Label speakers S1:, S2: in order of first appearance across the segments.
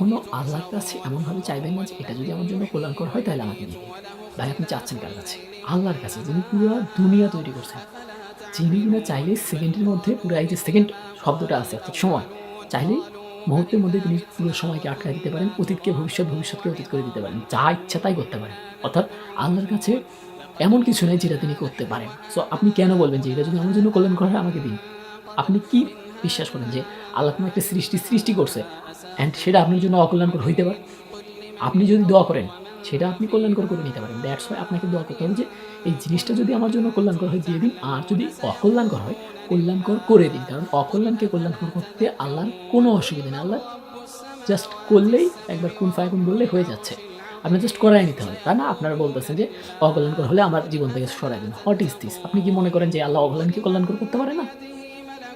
S1: কখনো আল্লাহর কাছে এমনভাবে চাইবেন না যে এটা যদি আমার জন্য কল্যাণকর হয় তাহলে আমাকে দিয়ে দিন। ভাই আপনি চাচ্ছেন কার কাছে? আল্লাহর কাছে, যিনি পুরা দুনিয়া তৈরি করছেন। যিনি কিনা চাইলে সেকেন্ডের মধ্যে পুরা এই যে সেকেন্ড শব্দটা আছে অর্থাৎ সময়, চাইলেই মুহূর্তের মধ্যে তিনি পুরো সময়কে আটকায় দিতে পারেন, অতীতকে ভবিষ্যৎ, ভবিষ্যৎকে অতীত করে দিতে পারেন। যা ইচ্ছা তাই করতে পারেন। অর্থাৎ আল্লাহর কাছে এমন কিছু নেই যেটা তিনি করতে পারেন। সো আপনি কেন বলবেন যে এটা যদি আমার জন্য কল্যাণকর হয় আমাকে দিন? আপনি কি বিশ্বাস করেন যে আল্লাহ কোনো একটা সৃষ্টি করছে অ্যান্ড সেটা আপনার জন্য অকল্যাণকর হইতে পারে? আপনি যদি দোয়া করেন, সেটা আপনি কল্যাণকর করে নিতে পারেন। দ্যাটস ওয়াই আপনাকে দোয়া করতে হবে যে এই জিনিসটা যদি আমার জন্য কল্যাণকর হয় দিয়ে দিন, আর যদি অকল্যাণকর হয় কল্যাণকর করে দিন। কারণ অকল্যাণকে কল্যাণকর করতে আল্লাহর কোনো অসুবিধা নেই। আল্লাহ জাস্ট করলেই একবার কুন ফায়াকুন বললেই হয়ে যাচ্ছে। আপনার জাস্ট করায় নিতে হবে। তাই না? আপনারা বলতেছেন যে অকল্যাণকর হলে আমার জীবন থেকে সরায় দিন। What is this? আপনি কি মনে করেন যে আল্লাহ অকল্যাণকে কল্যাণকর করতে পারে না?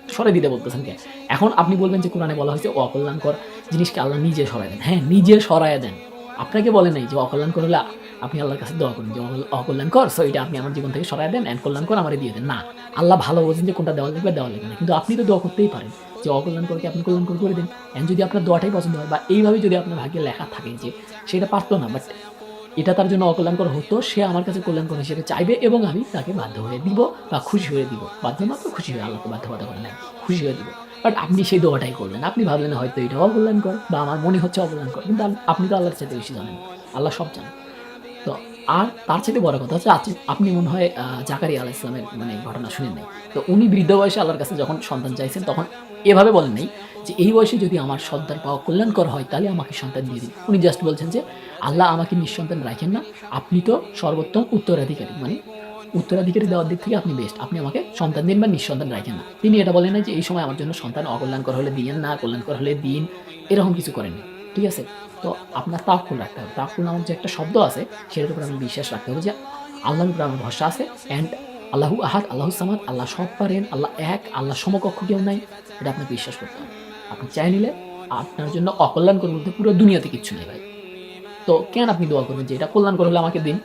S1: সরাই দিতে বলতেছেন কেন? এখন আপনি বলবেন যে কোরআনে বলা হয়েছে অকল্যাণকর জিনিসকে আল্লাহ নিজে সরায় দেন। হ্যাঁ, নিজে সরায়া দেন। আপনাকে বলে নাই যে অকল্যাণকর হলে আপনি আল্লাহর কাছে দোয়া করুন যে অকল্যাণকর সো এটা আপনি আমার জীবন থেকে সরায় দেন অ্যান্ড কল্যাণকর আমারে দিয়ে দেন। না, আল্লাহ ভালো বোঝেন যে কোনটা দেওয়া লাগবে, দেওয়া লাগবে না। কিন্তু আপনি তো দোয়া করতেই পারেন যে অকল্যাণকরকে আপনি কল্যাণকর করে দিন। অ্যান্ড যদি আপনার দোয়াটাই পছন্দ হয় বা এইভাবে যদি আপনার ভাগ্যে লেখা থাকে যে সেটা পারত না বাট এটা তার জন্য অকল্যাণকর হতো, সে আমার কাছে কল্যাণকর হিসেবে চাইবে এবং আমি তাকে বাধ্য হয়ে দিব বা খুশি হয়ে দিব। বাধ্য না তো খুশি হয়ে, আল্লাহ তো বাধ্যবাধকতা করে নাই। খুশি হয়ে দিব। বাট আপনি সেই দোয়াটাই করলেন। আপনি ভাবলেন হয়তো এটা অকল্যাণকর বা আমার মনে হচ্ছে অকল্যাণকর। কিন্তু আপনি তো আল্লাহর চাইতে বেশি জানেন। আল্লাহ সব জানেন। তো আর তার চাইতে বড় কথা হচ্ছে আপনি মনে হয় জাকারিয়া আলাইহিস সালামের মানে ঘটনা শুনেন নাই। তো উনি বৃদ্ধ বয়সে আল্লাহর কাছে যখন সন্তান চাইছেন তখন এভাবে বলেন নাই যে, "এই বয়সে যদি আমার সন্তান পাওয়া কল্যাণকর হয় তাহলে আমাকে সন্তান দিয়ে দিন।" উনি জাস্ট বলছেন যে, "আল্লাহ আমাকে নিঃসন্তান রাখেন না। আপনি তো সর্বোত্তম উত্তরাধিকারী। মানে উত্তরাধিকারী দেওয়ার দিক থেকে আপনি বেস্ট। আপনি আমাকে সন্তান দিন বা নিঃসন্তান রাখেন না।" তিনি এটা বলেন নাই যে, "এই সময় আমার জন্য সন্তান অকল্যাণকর হলে দিয়েন না, কল্যাণকর হলে দিন।" এরকম কিছু করেন নাই। ঠিক আছে? তো আপনার তাওয়াক্কুল রাখতে হবে। তাওয়াক্কুল নামক যে একটা শব্দ আছে সেটার উপর আমি বিশ্বাস রাখতে হবে যে আল্লাহর উপর আমার ভরসা আছে অ্যান্ড আল্লাহু আহাদ, আল্লাহু সামাদ, আল্লাহ সব পারেন, আল্লাহ এক, আল্লাহ সমকক্ষ কেউ নাই। এটা আপনাকে বিশ্বাস করতে হবে। আপনি চাই নিলে আপনার জন্য অকল্যাণকর বলতে পুরো দুনিয়াতে কিচ্ছু নেই ভাই। তো কেন আপনি দোয়া করবেন যে এটা কল্যাণকর হলে আমাকে দিন?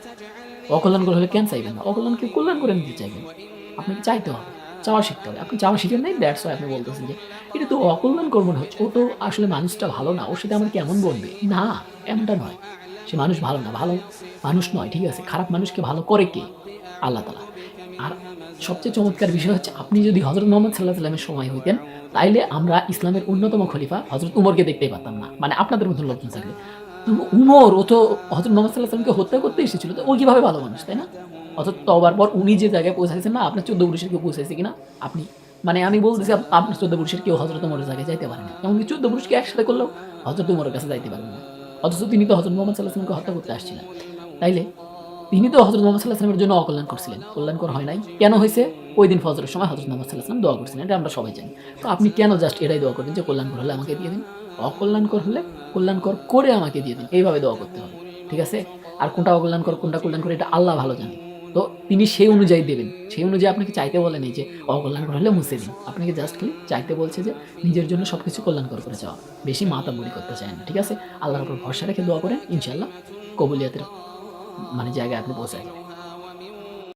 S1: অকল্যাণকর হলে কেন চাইবেন না? অকল্যাণকে কল্যাণ করে নিতে চাইবেন। আপনাকে চাইতে হবে। চাওয়া শিখতে হবে। আপনি চাওয়া শিখেন নাই দ্যাটস ওয়াই আপনি বলতেছেন যে, "এটা তো অকল্যাণকর মনে হচ্ছে। ও তো আসলে মানুষটা ভালো না। ওর সাথে আমার কেমন বলবে?" না, এমনটা নয়। সে মানুষ ভালো না। ভালো মানুষ নয়। ঠিক আছে? খারাপ মানুষকে ভালো করে কে? আল্লাহ তাআলা। আর সবচেয়ে চমৎকার বিষয় হচ্ছে আপনি যদি হযরত মুহাম্মদ সাল্লাল্লাহু আলাইহি ওয়াসাল্লামের সময় হইতেন, তাইলে আমরা ইসলামের অন্যতম খলিফা হযরত উমরকে দেখতেই পারতাম না। মানে আপনাদের মতন লোকজন থাকলে। তো উমর ও তো হযরত মুহাম্মদ সাল্লাল্লাহু আলাইহি ওয়াসাল্লামকে হত্যা করতে এসেছিল। তো ও কিভাবে ভালো মানুষ, তাই না? অথচ তওবার পর উনি যে জায়গায় পৌঁছাইছেন না, আপনার 14 পুরুষের কেউ পৌঁছাইছে কিনা? আপনি মানে আমি বলতেছি আপনার 14 পুরুষের কেউ হযরত ওমরের জায়গায় যাইতে পারে না। এমনকি 14 পুরুষকে একসাথে করলেও হযরত ওমরের কাছে যাইতে পারবে না। অথচ তিনি তো হযরত মুহাম্মদ সাল্লাল্লাহু আলাইহি ওয়াসাল্লামকে হত্যা করতে আসছিলেন। তাইলে তিনি তো হযরত মুহাম্মদ সাল্লাল্লাহু আলাইহি ওয়াসাল্লামের জন্য অকল্যাণ করছিলেন। কল্যাণকর হয় নাই। কেন হইছে? ঐদিন ফজরের সময় হযরত মুহাম্মদ সাল্লাল্লাহু আলাইহি ওয়াসাল্লাম দোয়া করছিলেন। এটা আমরা সবাই জানি। তো আপনি কেন জাস্ট এটাই দোয়া করবেন যে কল্যাণকর হলে আমাকে দিয়ে দিন। অকল্যাণকর হলে কল্যাণকর করে আমাকে দিয়ে দিন। এইভাবে দোয়া করতে হবে। ঠিক আছে? আর কোনটা অকল্যাণকর, কোনটা কল্যাণকর এটা আল্লাহ ভালো জানে। তো তিনি সেই অনুযায়ী দেবেন। সেই অনুযায়ী আপনাকে চাইতে বলেন এই যে অকল্যাণকর হলে মুছে দিন। আপনাকে জাস্ট খালি চাইতে বলছে যে নিজের জন্য সবকিছু কল্যাণকর করে চাওয়া। বেশি মাতাব্বরি করতে চায় না। ঠিক আছে? আল্লাহর উপর ভরসা রেখে দোয়া করেন। ইনশাআল্লাহ কবুলিয়াতের মানে জায়গায় আপনি পৌঁছায় যাবেন।